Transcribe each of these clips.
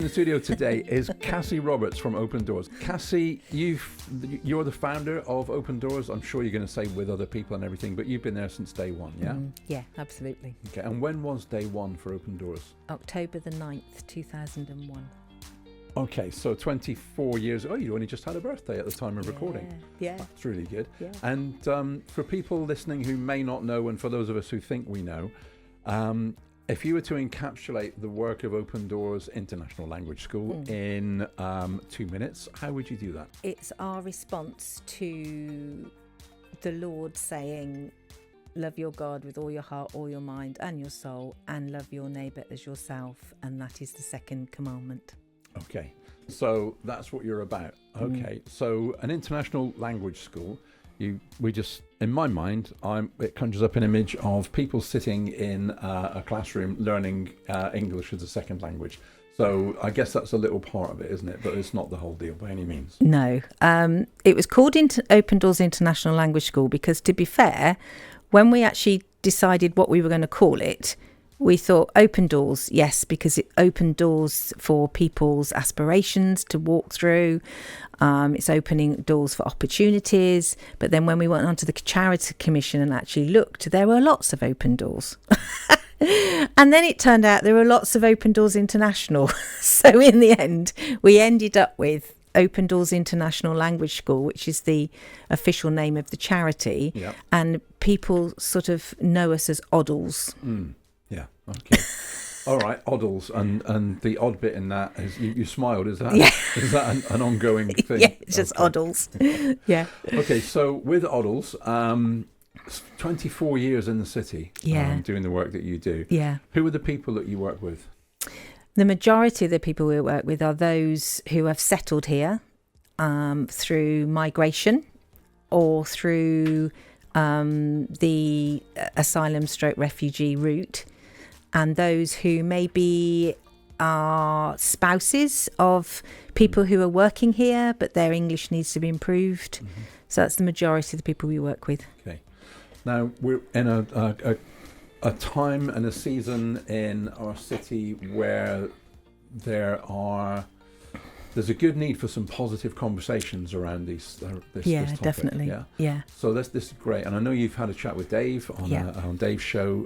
the studio today is Cassie Roberts from Open Doors. Cassie, you're the founder of Open Doors. I'm sure you're going to say with other people and everything, but you've been there since day one, yeah? Yeah, absolutely. Okay, and when was day one for Open Doors? October the 9th, 2001. Okay, so 24 years. Oh, you only just had a birthday at the time of recording. Yeah. That's really good. Yeah. And for people listening who may not know, and for those of us who think we know, if you were to encapsulate the work of Open Doors International Language School in 2 minutes, how would you do that? It's our response to the Lord saying, love your God with all your heart, all your mind and your soul, and love your neighbour as yourself. And that is the second commandment. Okay, so that's what you're about. Okay, so an international language school, in my mind, it conjures up an image of people sitting in a classroom learning English as a second language. So I guess that's a little part of it, isn't it? But it's not the whole deal by any means. No, it was called Open Doors International Language School because, to be fair, when we actually decided what we were going to call it, we thought open doors, yes, because it opened doors for people's aspirations to walk through. It's opening doors for opportunities. But then when we went onto the Charity Commission and actually looked, there were lots of open doors. And then it turned out there were lots of Open Doors International. So in the end, we ended up with Open Doors International Language School, which is the official name of the charity. Yep. And people sort of know us as ODILS. Yeah, okay. All right, ODILS, and the odd bit in that is you smiled. Is that is that an ongoing thing? Yeah, it's just ODILS. Yeah. Okay, so with ODILS, 24 years in the city, doing the work that you do. Yeah. Who are the people that you work with? The majority of the people we work with are those who have settled here through migration or through the asylum/refugee route, and those who maybe are spouses of people who are working here, but their English needs to be improved. So that's the majority of the people we work with. Okay. Now, we're in a time and a season in our city where there's a good need for some positive conversations around this topic. Definitely. Yeah. So this is great, and I know you've had a chat with Dave on Dave's show.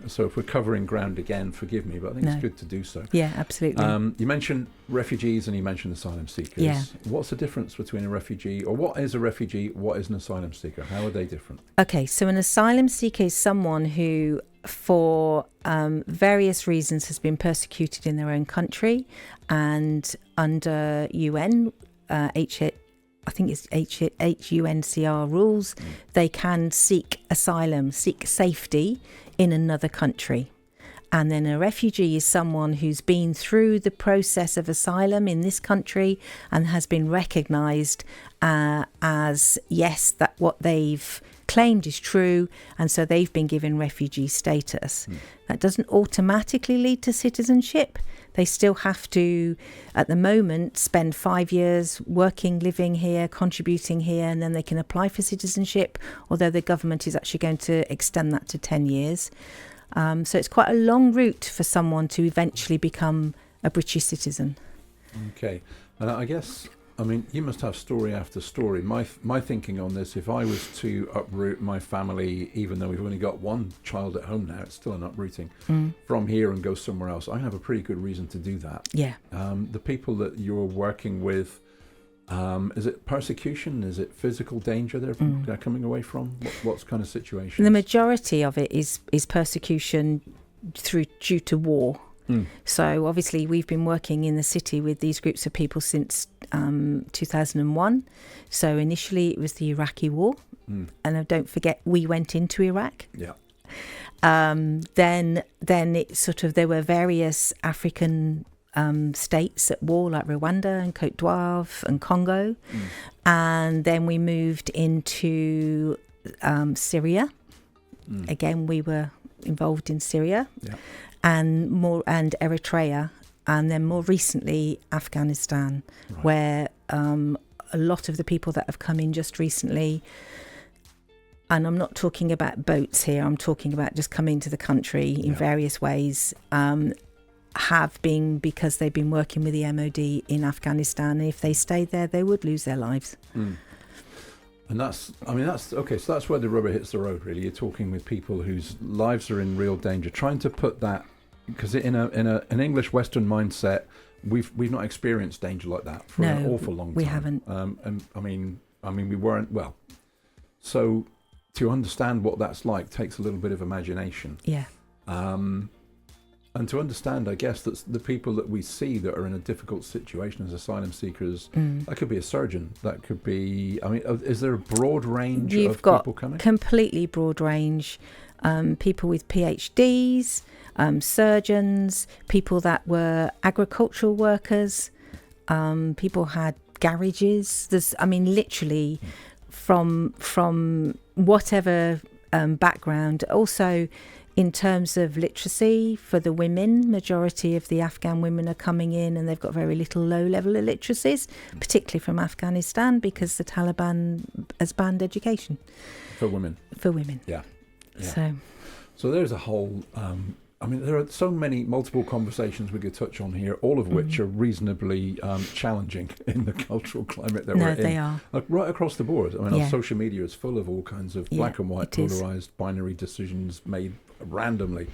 So if we're covering ground again, forgive me, but I think it's good to do so. Yeah, absolutely. You mentioned refugees and you mentioned asylum seekers. Yeah. What's the difference between a refugee, or what is a refugee? What is an asylum seeker? How are they different? Okay, so an asylum seeker is someone who, for various reasons, has been persecuted in their own country, and under UN, I think it's UNCR rules, they can seek asylum, seek safety in another country. And then a refugee is someone who's been through the process of asylum in this country and has been recognised as, yes, that what they've claimed is true, and so they've been given refugee status. That doesn't automatically lead to citizenship. They still have to, at the moment, spend 5 years working, living here, contributing here, and then they can apply for citizenship, although the government is actually going to extend that to 10 years. So it's quite a long route for someone to eventually become a British citizen. Okay. And I guess, I mean, you must have story after story. My thinking on this, if I was to uproot my family, even though we've only got one child at home now, it's still an uprooting, from here and go somewhere else, I have a pretty good reason to do that. Yeah. The people that you're working with, is it persecution? Is it physical danger they're coming away from? What's kind of situation? The majority of it is persecution due to war. So obviously we've been working in the city with these groups of people since 2001. So initially it was the Iraqi war, and don't forget we went into Iraq. Yeah. Then it sort of, there were various African states at war, like Rwanda and Cote d'Ivoire and Congo, and then we moved into Syria. Again, we were involved in Syria. Yeah. And Eritrea, and then more recently Afghanistan, where a lot of the people that have come in just recently, and I'm not talking about boats here, I'm talking about just coming to the country in various ways, have been because they've been working with the MOD in Afghanistan. And if they stayed there, they would lose their lives. And that's okay. So that's where the rubber hits the road. Really, you're talking with people whose lives are in real danger. Trying to put that, because in an English Western mindset, we've not experienced danger like that for an awful long time. We haven't. And I mean, we weren't. Well, so to understand what that's like takes a little bit of imagination. Yeah. And to understand, I guess, that the people that we see that are in a difficult situation as asylum seekers, that could be a surgeon, that could be, I mean, is there a broad range of people coming? Completely broad range. People with PhDs, surgeons, people that were agricultural workers, people had garages. There's, I mean, literally from whatever background. Also, in terms of literacy for the women, majority of the Afghan women are coming in and they've got very little low level of literacies, particularly from Afghanistan, because the Taliban has banned education. For women? For women. Yeah. So there's a whole, I mean, there are so many multiple conversations we could touch on here, all of which are reasonably challenging in the cultural climate that we're in. No, they are. Like right across the board. I mean, our social media is full of all kinds of black and white, polarised, binary decisions made randomly,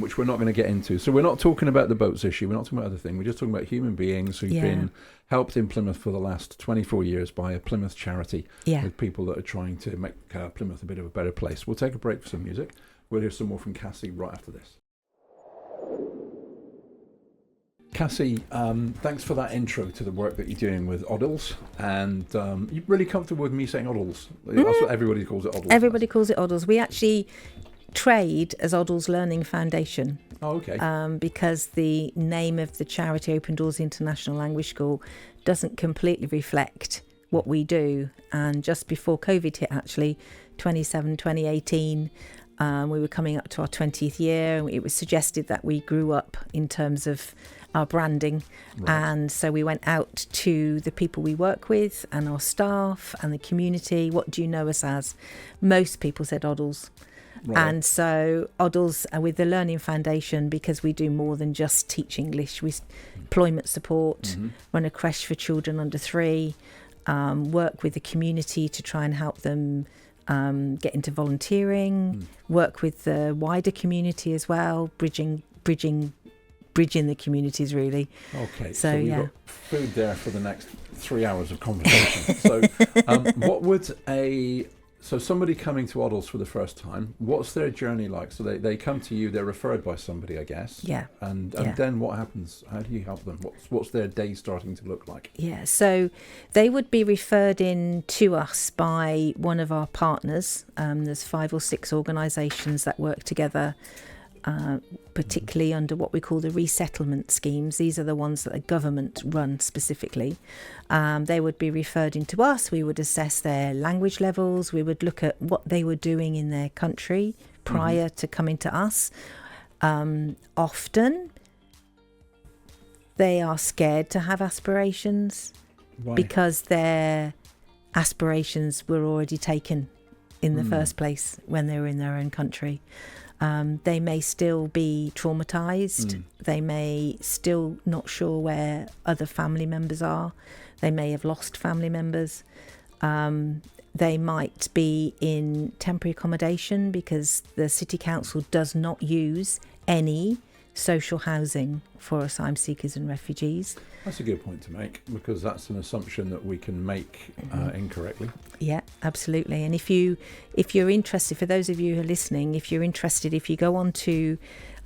which we're not going to get into. So we're not talking about the boats issue. We're not talking about other things. We're just talking about human beings who've been helped in Plymouth for the last 24 years by a Plymouth charity with people that are trying to make Plymouth a bit of a better place. We'll take a break for some music. We'll hear some more from Cassie right after this. Cassie, thanks for that intro to the work that you're doing with ODILS, and you're really comfortable with me saying ODILS. That's what everybody calls it, ODILS. Everybody calls it ODILS. We actually trade as ODILS Learning Foundation. Oh, okay. Because the name of the charity, Open Doors International Language School, doesn't completely reflect what we do. And just before COVID hit, actually, 2018, we were coming up to our 20th year, and it was suggested that we grew up in terms of our branding. Right. And so we went out to the people we work with and our staff and the community. What do you know us as? Most people said ODILS. Right. And so ODILS, with the Learning Foundation, because we do more than just teach English, we employment support, run a creche for children under 3, work with the community to try and help them get into volunteering, work with the wider community as well, bridging the communities, really. Okay, so we've got food there for the next 3 hours of conversation. So what would so somebody coming to ODILS for the first time, what's their journey like? So they come to you, they're referred by somebody, I guess. Yeah. And then what happens? How do you help them? What's their day starting to look like? Yeah, so they would be referred in to us by one of our partners. There's 5 or 6 organisations that work together, particularly under what we call the resettlement schemes. These are the ones that the government run specifically. They would be referred into us. We would assess their language levels. We would look at what they were doing in their country prior to coming to us. Often they are scared to have aspirations. Why? Because their aspirations were already taken in the first place when they were in their own country. They may still be traumatised. They may still not sure where other family members are. They may have lost family members. They might be in temporary accommodation because the city council does not use any social housing for asylum seekers and refugees. That's a good point to make, because that's an assumption that we can make incorrectly. Yeah, absolutely. And if you're interested, for those of you who are listening, if you're interested, if you go on to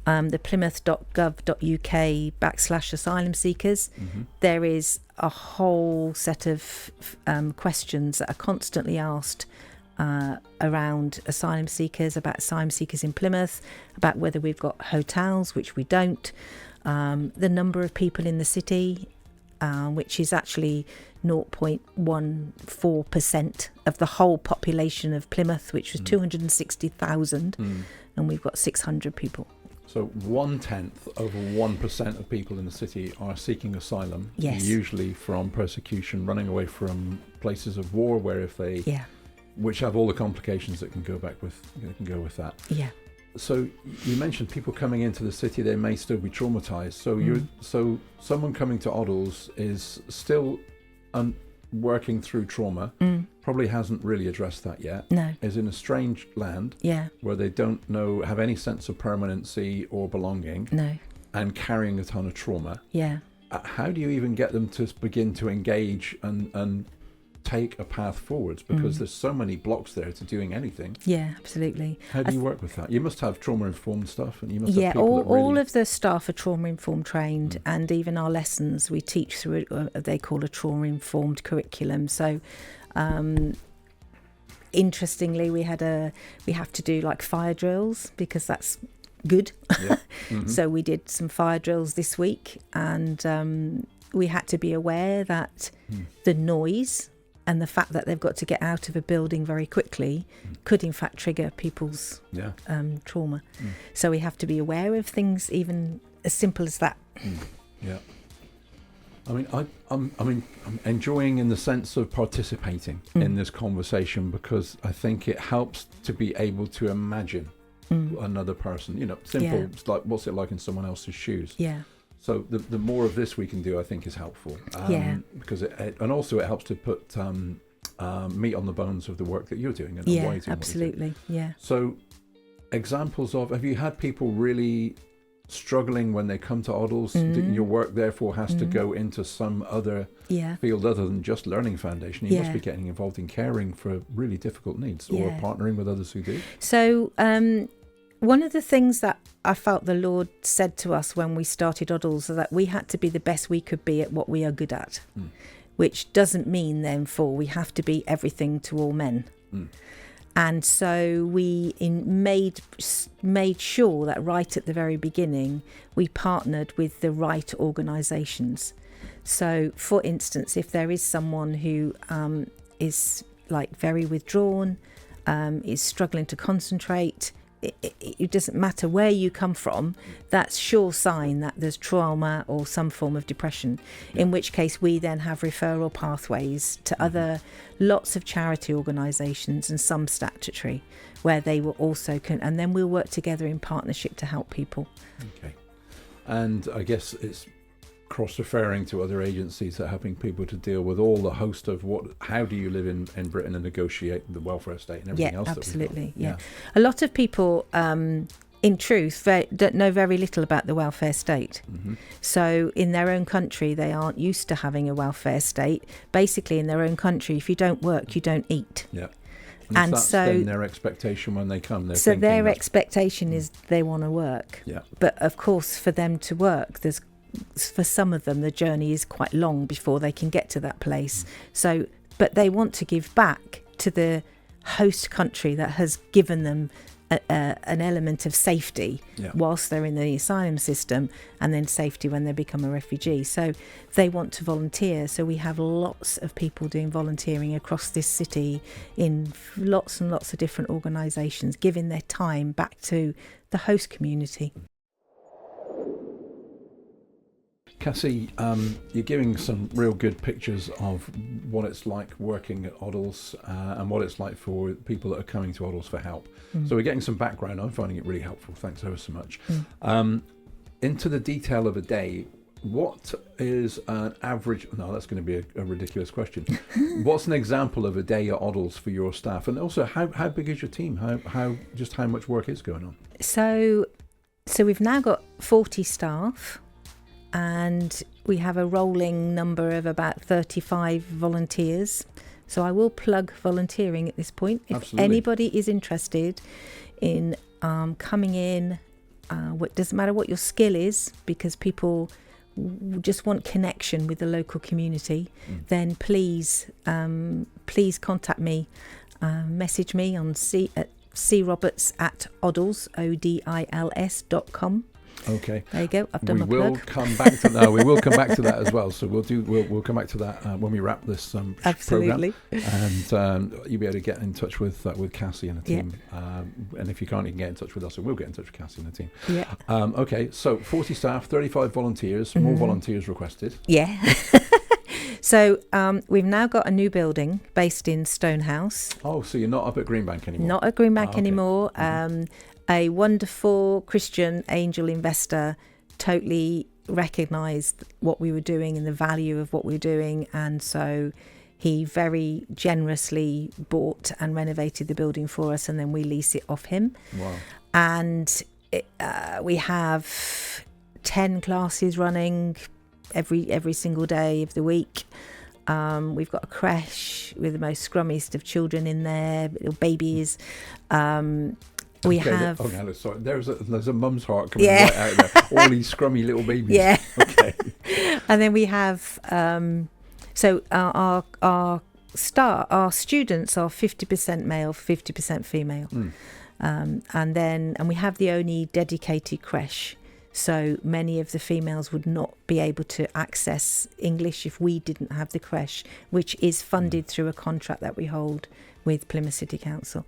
the plymouth.gov.uk/asylum seekers, there is a whole set of questions that are constantly asked around asylum seekers, about asylum seekers in Plymouth, about whether we've got hotels, which we don't, the number of people in the city, which is actually 0.14% of the whole population of Plymouth, which was 260,000, and we've got 600 people. So 1/10 of 1% of people in the city are seeking asylum, usually from persecution, running away from places of war, where if they, which have all the complications that can go with that. Yeah. So you mentioned people coming into the city, they may still be traumatized. So someone coming to ODILS is still working through trauma, probably hasn't really addressed that yet. No. Is in a strange land where they don't have any sense of permanency or belonging. No. And carrying a ton of trauma. Yeah. How do you even get them to begin to engage and take a path forwards? Because there's so many blocks there to doing anything. Yeah, absolutely. How do you work with that? You must have trauma-informed stuff, and you must have people all of the staff are trauma-informed trained, and even our lessons we teach through they call a trauma-informed curriculum. So, interestingly, we have to do like fire drills because that's good. Yeah. So we did some fire drills this week, and we had to be aware that the noise and the fact that they've got to get out of a building very quickly could in fact trigger people's trauma. So we have to be aware of things even as simple as that. Yeah. I mean, I'm enjoying in the sense of participating in this conversation, because I think it helps to be able to imagine another person, simple. It's like, what's it like in someone else's shoes? Yeah. So the more of this we can do, I think, is helpful. Because it helps to put meat on the bones of the work that you're doing. And why you're doing absolutely. Yeah. So examples of, have you had people really struggling when they come to ODILS? Your work therefore has to go into some other field other than just Learning Foundation. You must be getting involved in caring for really difficult needs or partnering with others who do. So one of the things that I felt the Lord said to us when we started ODILS is that we had to be the best we could be at what we are good at, which doesn't mean therefore we have to be everything to all men. And so we made sure that right at the very beginning we partnered with the right organisations. So, for instance, if there is someone who is like very withdrawn, is struggling to concentrate, it doesn't matter where you come from, that's sure sign that there's trauma or some form of depression, in which case we then have referral pathways to other lots of charity organisations and some statutory where they will also and then we'll work together in partnership to help people. Okay. And I guess it's cross-referring to other agencies that are helping people to deal with all the host of how do you live in Britain and negotiate the welfare state and everything else. Absolutely. Yeah. A lot of people, in truth, don't know very little about the welfare state. So in their own country, they aren't used to having a welfare state. Basically, in their own country, if you don't work, you don't eat. Yeah. And that's so then their expectation when they come. So their expectation is they want to work. Yeah. But of course, for them to work, for some of them, the journey is quite long before they can get to that place. So, but they want to give back to the host country that has given them an element of safety whilst they're in the asylum system, and then safety when they become a refugee. So they want to volunteer. So we have lots of people doing volunteering across this city in lots and lots of different organisations, giving their time back to the host community. Cassie, you're giving some real good pictures of what it's like working at ODILS and what it's like for people that are coming to ODILS for help. So we're getting some background. I'm finding it really helpful. Thanks ever so much. Into the detail of a day, what is an average... No, that's going to be a ridiculous question. What's an example of a day at ODILS for your staff? And also, how big is your team? How much work is going on? So we've now got 40 staff. And we have a rolling number of about 35 volunteers. So I will plug volunteering at this point. If anybody is interested in coming in, it doesn't matter what your skill is, because people just want connection with the local community, then please contact me, message me on croberts@odils.com. Okay. There you go. I've done my plug. We will come back to that as well. So we'll come back to that when we wrap this Absolutely. program. And you'll be able to get in touch with Cassie and the team. And if you can't, you can get in touch with us, and we'll get in touch with Cassie and the team. Yeah. Okay. So 40 staff, 35 volunteers. More volunteers requested. Yeah. So we've now got a new building based in Stonehouse. Oh, so you're not up at Greenbank anymore? Not at Greenbank anymore. a wonderful Christian angel investor totally recognised what we were doing and the value of what we were doing, and so he very generously bought and renovated the building for us, and then we lease it off him. Wow. And we have 10 classes running every single day of the week. We've got a creche with the most scrummiest of children in there, little babies. We have. Okay, sorry. There's a mum's heart coming right out there. All these scrummy little babies. Yeah. Okay. And then we have. So our students are 50% male, 50% female, and we have the only dedicated creche. So many of the females would not be able to access English if we didn't have the creche, which is funded through a contract that we hold with Plymouth City Council.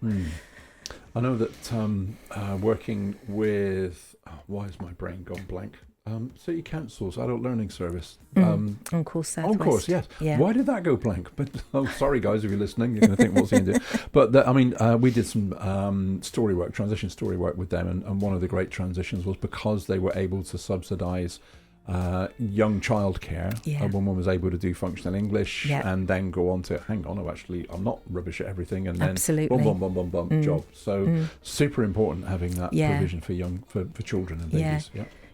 I know that working with, why has my brain gone blank? City Council's Adult Learning Service. On course, Southwest. On course, yes. Yeah. Why did that go blank? But sorry guys, if you're listening, you're going to think, what's he doing? But we did some transition story work with them, and one of the great transitions was because they were able to subsidise young childcare. Yeah. A woman was able to do functional English and then go on to, hang on, I'm not rubbish at everything, and then Absolutely. boom, job. So super important having that provision for children and babies.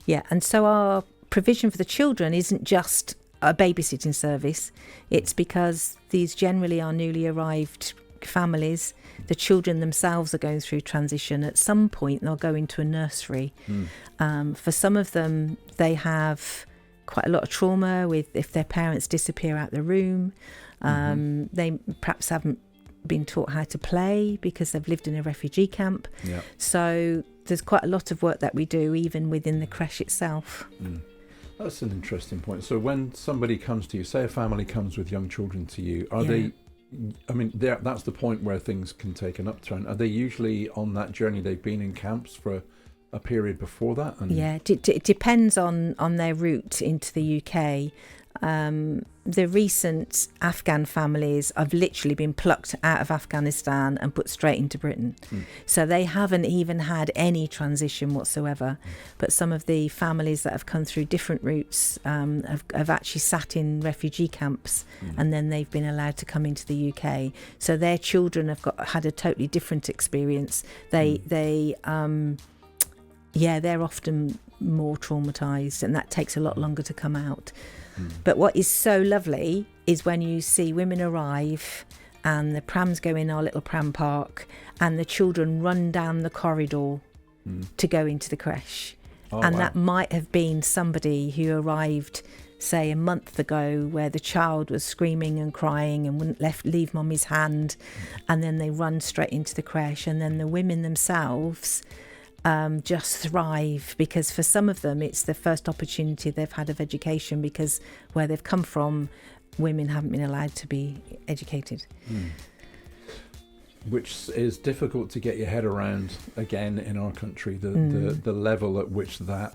Yeah, and so our provision for the children isn't just a babysitting service. It's because these generally are newly arrived families. The children themselves are going through transition. At some point, they'll go into a nursery. For some of them, they have quite a lot of trauma with if their parents disappear out the room. They perhaps haven't been taught how to play because they've lived in a refugee camp. Yeah. So there's quite a lot of work that we do even within the creche itself. That's an interesting point. So when somebody comes to you, say a family comes with young children to you, are they, that's the point where things can take an upturn. Are they usually on that journey? They've been in camps for a period before that? It depends on their route into the UK. The recent Afghan families have literally been plucked out of Afghanistan and put straight into Britain. So they haven't even had any transition whatsoever. But some of the families that have come through different routes have actually sat in refugee camps and then they've been allowed to come into the UK. So their children have had a totally different experience. They're often more traumatised, and that takes a lot longer to come out. But what is so lovely is when you see women arrive and the prams go in our little pram park and the children run down the corridor to go into the creche. That might have been somebody who arrived, say, a month ago, where the child was screaming and crying and wouldn't leave mommy's hand, and then they run straight into the creche. And then the women themselves just thrive, because for some of them it's the first opportunity they've had of education, because where they've come from, women haven't been allowed to be educated. Which is difficult to get your head around, again, in our country, the level at which that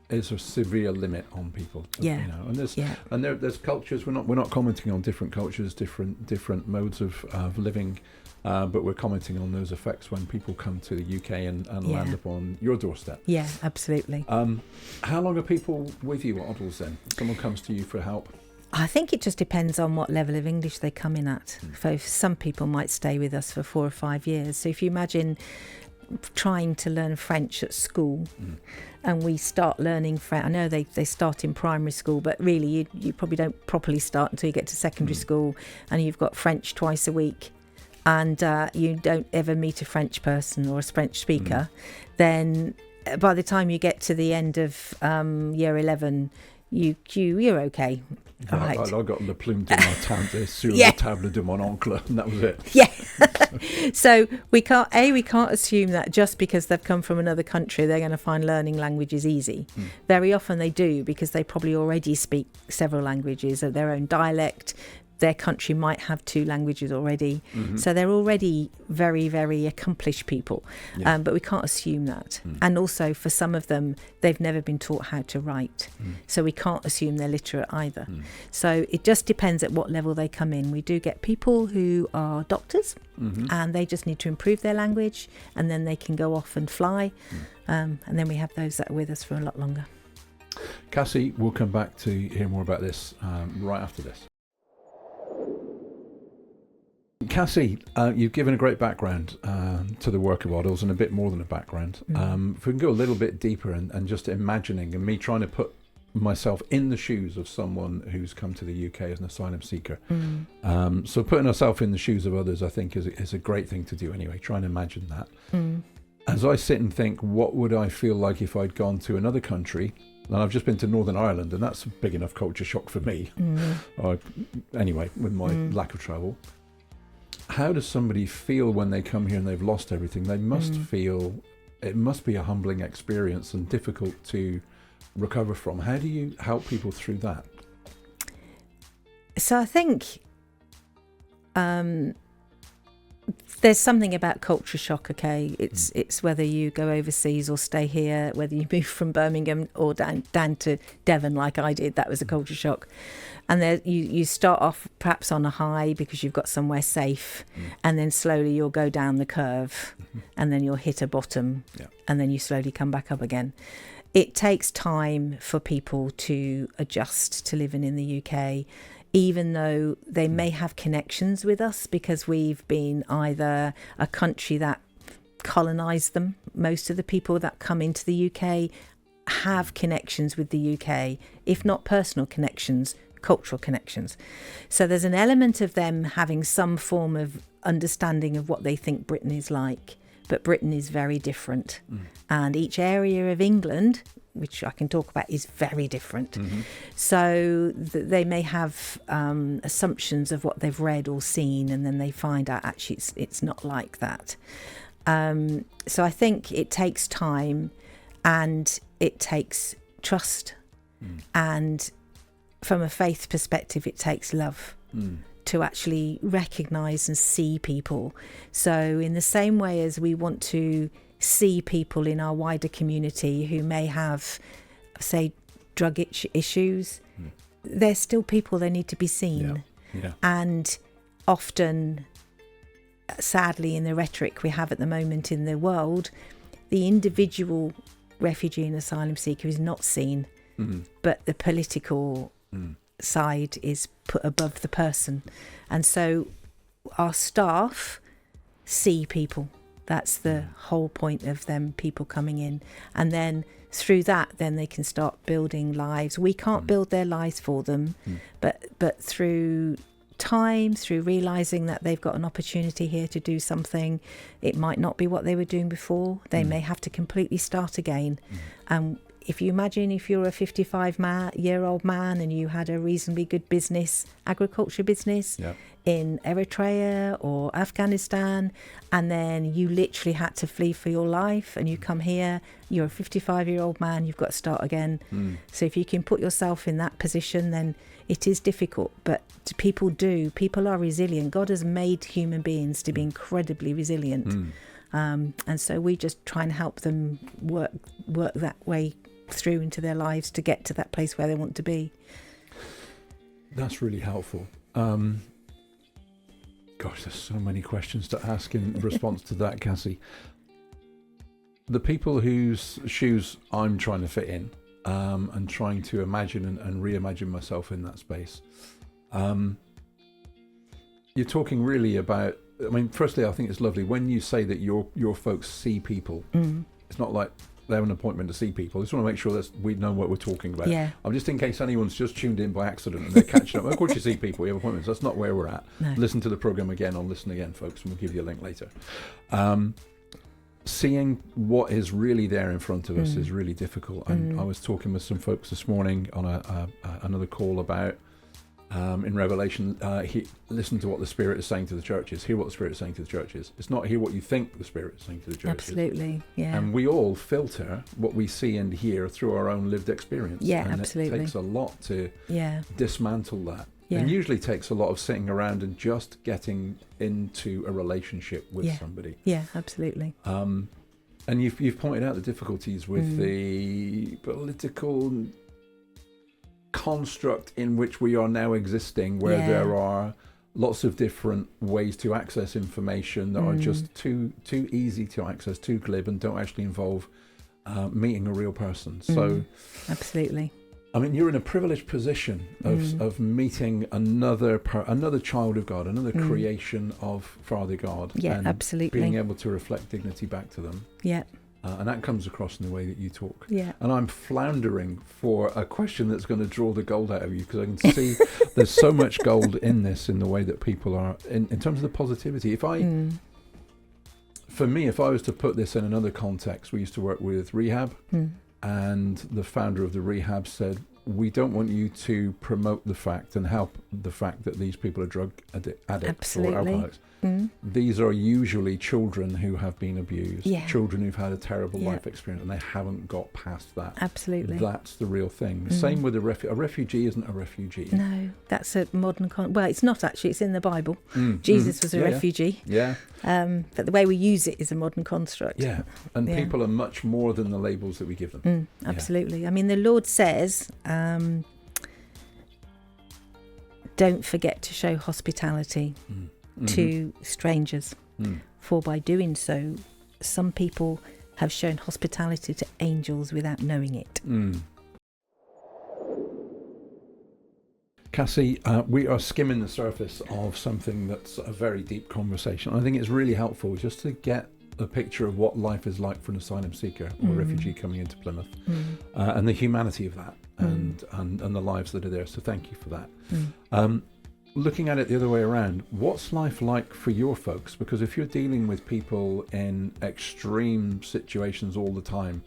is a severe limit on people. And there's cultures. We're not commenting on different cultures, different modes of living. But we're commenting on those effects when people come to the UK and land upon your doorstep. Yeah, absolutely. How long are people with you at ODILS then? Someone comes to you for help? I think it just depends on what level of English they come in at. So some people might stay with us for 4 or 5 years. So if you imagine trying to learn French at school, and we start learning French. I know they start in primary school, but really you probably don't properly start until you get to secondary school, and you've got French twice a week. And you don't ever meet a French person or a French speaker, then by the time you get to the end of year 11, you're okay. I got le plume de ma tante sur la table de mon oncle, and that was it. Yeah. So we can't assume that just because they've come from another country they're going to find learning languages easy. Very often they do, because they probably already speak several languages of their own dialect. their country might have 2 languages already. So they're already very, very accomplished people. But we can't assume that. And also for some of them, they've never been taught how to write. So we can't assume they're literate either. So it just depends at what level they come in. We do get people who are doctors and they just need to improve their language, and then they can go off and fly. And then we have those that are with us for a lot longer. Cassie, we'll come back to hear more about this right after this. Cassie, you've given a great background to the work of ODILS, and a bit more than a background. If we can go a little bit deeper and just imagining, and me trying to put myself in the shoes of someone who's come to the UK as an asylum seeker. So putting ourselves in the shoes of others, I think, is a great thing to do anyway. Try and imagine that. As I sit and think, what would I feel like if I'd gone to another country? And I've just been to Northern Ireland, and that's a big enough culture shock for me. Anyway, with my lack of travel. How does somebody feel when they come here and they've lost everything? They must feel, it must be a humbling experience and difficult to recover from. How do you help people through that? So I think there's something about culture shock, okay? It's whether you go overseas or stay here, whether you move from Birmingham or down to Devon like I did. That was a culture shock. And there, you start off perhaps on a high because you've got somewhere safe, and then slowly you'll go down the curve, and then you'll hit a bottom, and then you slowly come back up again. It takes time for people to adjust to living in the UK, even though they may have connections with us because we've been either a country that colonised them. Most of the people that come into the UK have connections with the UK, if not personal connections, cultural connections. So there's an element of them having some form of understanding of what they think Britain is like. But Britain is very different. And each area of England, which I can talk about, is very different. So they may have assumptions of what they've read or seen, and then they find out actually it's not like that. So I think it takes time, and it takes trust. And from a faith perspective, it takes love. To actually recognise and see people. So in the same way as we want to see people in our wider community who may have, say, drug issues, they're still people, they need to be seen. And often, sadly, in the rhetoric we have at the moment in the world, the individual refugee and asylum seeker is not seen, but the political side is put above the person. And so our staff see people. That's the whole point of them, people coming in. And then through that, then they can start building lives. We can't build their lives for them, but through time, through realising that they've got an opportunity here to do something, it might not be what they were doing before. They may have to completely start again. And if you imagine if you're a 55-year-old man and you had a reasonably good business, agriculture business in Eritrea or Afghanistan, and then you literally had to flee for your life and you come here, you're a 55-year-old man, you've got to start again. So if you can put yourself in that position, then it is difficult. But people are resilient. God has made human beings to be incredibly resilient. And so we just try and help them work that way through into their lives to get to that place where they want to be. That's really helpful. Gosh, there's so many questions to ask in response to that, Cassie. The people whose shoes I'm trying to fit in, and trying to imagine and reimagine myself in that space. You're talking really about, I mean, firstly, I think it's lovely when you say that your folks see people. It's not like they have an appointment to see people. I just want to make sure that we know what we're talking about. I'm just in case anyone's just tuned in by accident and they're catching up. Of course you see people, you have appointments. That's not where we're at. No. Listen to the programme again on Listen Again, folks, and we'll give you a link later. Seeing what is really there in front of us is really difficult. And I was talking with some folks this morning on another call about in Revelation, listen to what the Spirit is saying to the churches. Hear what the Spirit is saying to the churches. It's not hear what you think the Spirit is saying to the churches. Absolutely, yeah. And we all filter what we see and hear through our own lived experience. Yeah, and absolutely. It takes a lot to dismantle that. Yeah. And usually takes a lot of sitting around and just getting into a relationship with somebody. Yeah, absolutely. And you've pointed out the difficulties with the political construct in which we are now existing, where there are lots of different ways to access information that are just too easy to access, too glib, and don't actually involve meeting a real person. So absolutely. I mean, you're in a privileged position of meeting another child of God, another creation of Father God. Yeah, and absolutely. being able to reflect dignity back to them. Yeah. And that comes across in the way that you talk. Yeah. And I'm floundering for a question that's going to draw the gold out of you, because I can see there's so much gold in this, in the way that people are, in terms of the positivity. For me, if I was to put this in another context, we used to work with rehab, and the founder of the rehab said, we don't want you to promote the fact and help the fact that these people are drug addicts or alcoholics. These are usually children who have been abused, children who've had a terrible life experience, and they haven't got past that. Absolutely. That's the real thing. Same with a refugee isn't a refugee. No, that's a modern well, it's not actually, it's in the Bible. Jesus was a refugee. Yeah. But the way we use it is a modern construct. Yeah. And people are much more than the labels that we give them. Absolutely. I mean, the Lord says, don't forget to show hospitality to strangers, for by doing so, some people have shown hospitality to angels without knowing it. Cassie, we are skimming the surface of something that's a very deep conversation. I think it's really helpful just to get a picture of what life is like for an asylum seeker or refugee coming into Plymouth, and the humanity of that, and the lives that are there. So thank you for that. Looking at it the other way around, what's life like for your folks? Because if you're dealing with people in extreme situations all the time,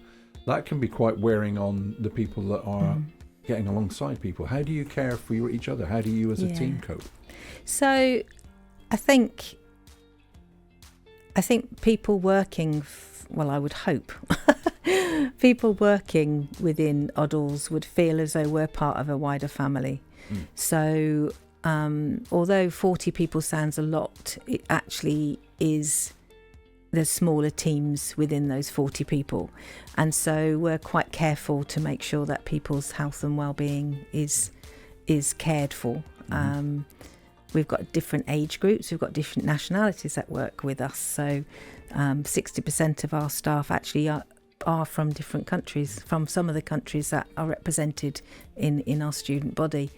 that can be quite wearing on the people that are getting alongside people. How do you care for each other? How do you as a team cope? So I think people working, well, I would hope, people working within ODILS would feel as though we're part of a wider family. So although 40 people sounds a lot, it actually is, there's smaller teams within those 40 people. And so we're quite careful to make sure that people's health and well-being is cared for. We've got different age groups, we've got different nationalities that work with us. So 60% of our staff actually are from different countries, from some of the countries that are represented in our student body.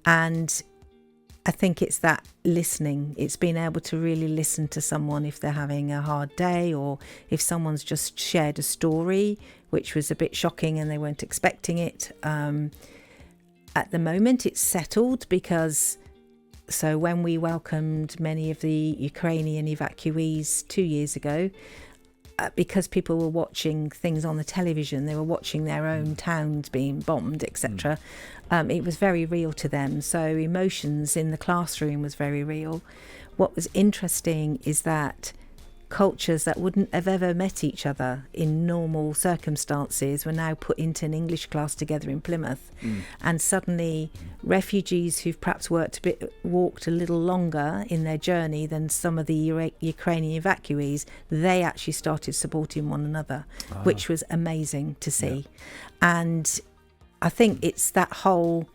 And I think it's that listening. It's being able to really listen to someone if they're having a hard day, or if someone's just shared a story which was a bit shocking and they weren't expecting it. At the moment it's settled, because so when we welcomed many of the Ukrainian evacuees 2 years ago, because people were watching things on the television, they were watching their own towns being bombed, etc. It was very real to them. So emotions in the classroom was very real. What was interesting is that cultures that wouldn't have ever met each other in normal circumstances were now put into an English class together in Plymouth. And suddenly refugees who've perhaps walked a little longer in their journey than some of the Ukrainian evacuees, they actually started supporting one another, which was amazing to see. And I think it's that whole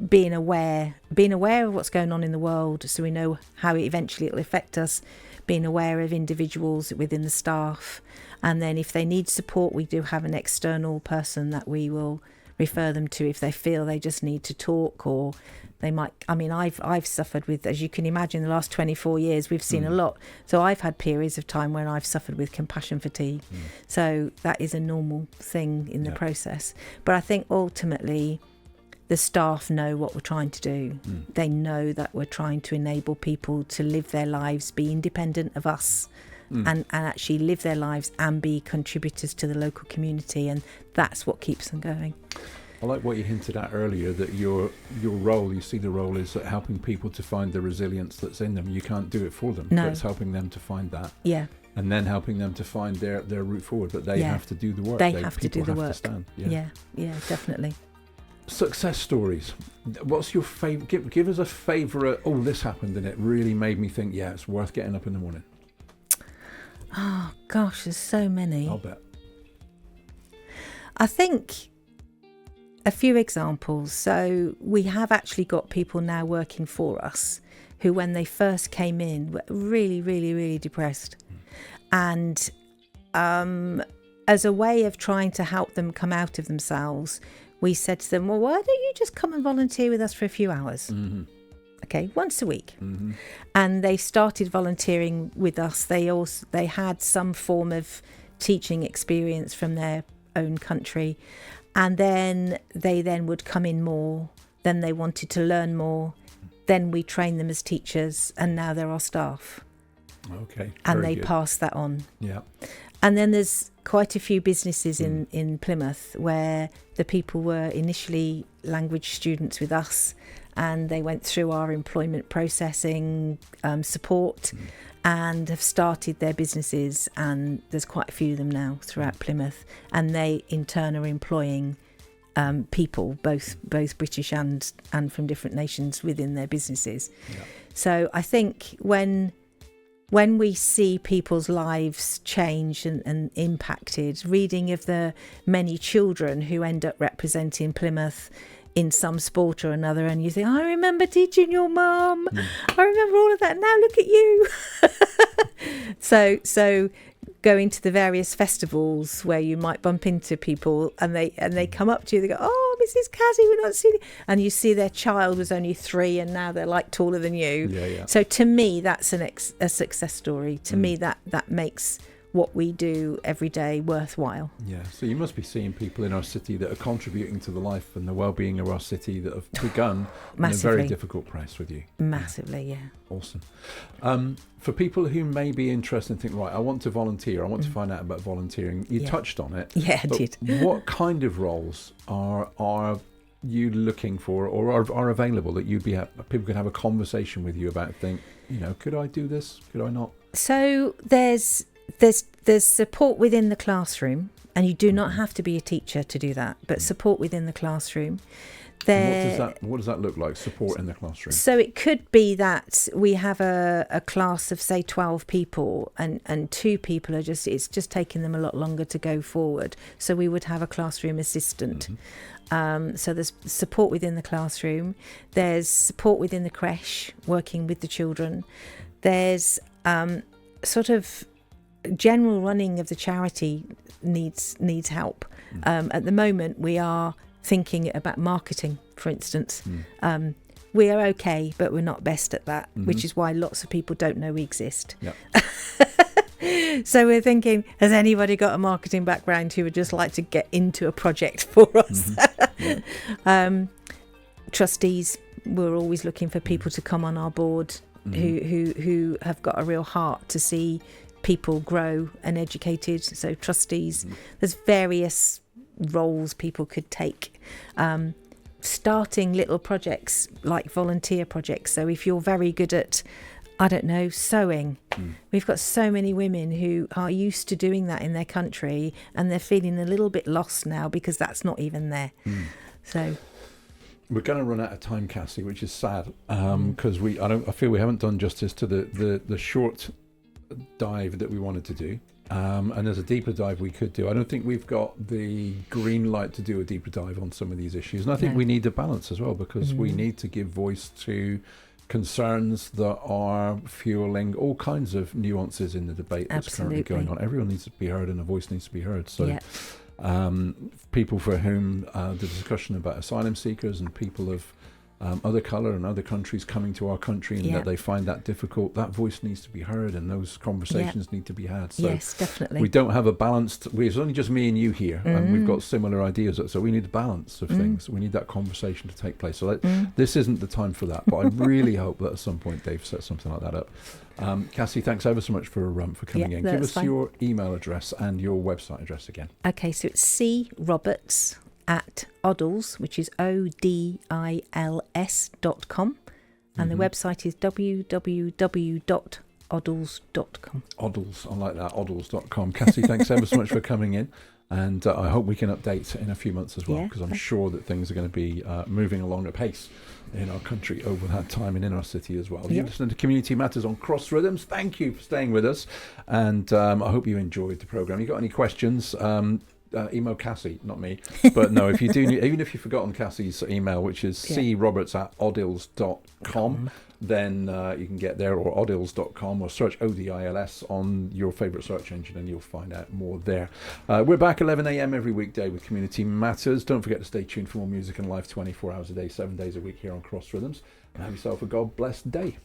being aware of what's going on in the world, so we know how eventually it'll affect us, being aware of individuals within the staff, and then if they need support, we do have an external person that we will refer them to if they feel they just need to talk, or they might, I mean, I've suffered with, as you can imagine, the last 24 years we've seen a lot, so I've had periods of time when I've suffered with compassion fatigue. So that is a normal thing in the process. But I think ultimately the staff know what we're trying to do. They know that we're trying to enable people to live their lives, be independent of us, and actually live their lives and be contributors to the local community, and that's what keeps them going. I like what you hinted at earlier, that your role, you see the role is helping people to find the resilience that's in them. You can't do it for them, but it's helping them to find that. And then helping them to find their route forward, but they have to do the work. They have to do the work. To stand. Yeah, definitely. Success stories. What's your favourite? Give us a favourite. Oh, this happened and it really made me think. Yeah, it's worth getting up in the morning. Oh gosh, there's so many. I'll bet. I think a few examples. So we have actually got people now working for us who, when they first came in, were really, really, really depressed, and as a way of trying to help them come out of themselves, we said to them, well, why don't you just come and volunteer with us for a few hours? Mm-hmm. Okay, once a week. Mm-hmm. And they started volunteering with us. They had some form of teaching experience from their own country, and then they would come in more. Then they wanted to learn more. Then we trained them as teachers, and now they're our staff. Okay. And very they good. pass that on. Yeah. And then there's quite a few businesses in Plymouth where the people were initially language students with us, and they went through our employment processing support and have started their businesses. And there's quite a few of them now throughout Plymouth, and they in turn are employing people, both British and from different nations within their businesses. Yeah. So I think when we see people's lives change and impacted, reading of the many children who end up representing Plymouth in some sport or another, and you think, I remember teaching your mum, I remember all of that, now look at you. So going to the various festivals where you might bump into people and they come up to you, they go, oh, Mrs. Cassie, we're not seeing you. And you see their child was only 3 and now they're like taller than you. Yeah. So to me, that's a success story. To me, that makes what we do every day worthwhile. Yeah, so you must be seeing people in our city that are contributing to the life and the well-being of our city that have begun in a very difficult place with you. Massively, yeah. Awesome. For people who may be interested and think, right, I want to volunteer, I want to find out about volunteering, you touched on it. Yeah, I did. What kind of roles are you looking for or are available that people can have a conversation with you about, think, could I do this? Could I not? So there's support within the classroom, and you do not have to be a teacher to do that, but support within the classroom. What does that look like, support in the classroom? So it could be that we have a class of, say, 12 people and 2 people it's just taking them a lot longer to go forward. So we would have a classroom assistant. So there's support within the classroom. There's support within the creche, working with the children. There's sort of general running of the charity needs help. At the moment, we are thinking about marketing, for instance. We are okay, but we're not best at that, which is why lots of people don't know we exist. Yep. So we're thinking, has anybody got a marketing background who would just like to get into a project for us? Trustees, we're always looking for people to come on our board who have got a real heart to see people grow and educated. So trustees, there's various roles people could take. Starting little projects like volunteer projects. So if you're very good at, I don't know, sewing, we've got so many women who are used to doing that in their country and they're feeling a little bit lost now because that's not even there. So we're going to run out of time, Cassie, which is sad, because I feel we haven't done justice to the short dive that we wanted to do. And there's a deeper dive we could do. I don't think we've got the green light to do a deeper dive on some of these issues. And I think we need a balance as well, because we need to give voice to concerns that are fueling all kinds of nuances in the debate that's currently going on. Everyone needs to be heard and a voice needs to be heard. So people for whom the discussion about asylum seekers and people of other colour and other countries coming to our country and that they find that difficult, that voice needs to be heard and those conversations need to be had. So yes, definitely. We don't have a balanced, it's only just me and you here and we've got similar ideas, so we need a balance of things. We need that conversation to take place. So this isn't the time for that, but I really hope that at some point Dave sets something like that up. Cassie, thanks ever so much for coming in. Give us your email address and your website address again. Okay, so it's C Roberts at ODILS, which is ODILS.com, and the website is www.odils.com. ODILS, I like that, odils.com. Cassie, thanks ever so much for coming in. And I hope we can update in a few months as well, Yeah. because I'm sure that things are going to be moving along at pace in our country over that time and in our city as well. Yeah. You listen to Community Matters on Cross Rhythms. Thank you for staying with us, and I hope you enjoyed the programme. You got any questions? Email Cassie, not me. But no, if you do, even if you've forgotten Cassie's email, which is croberts@odils.com, then you can get there, or odils.com, or search ODILS on your favourite search engine and you'll find out more there. We're back 11 a.m. every weekday with Community Matters. Don't forget to stay tuned for more music and life 24 hours a day, 7 days a week here on Cross Rhythms. And have yourself a God-blessed day.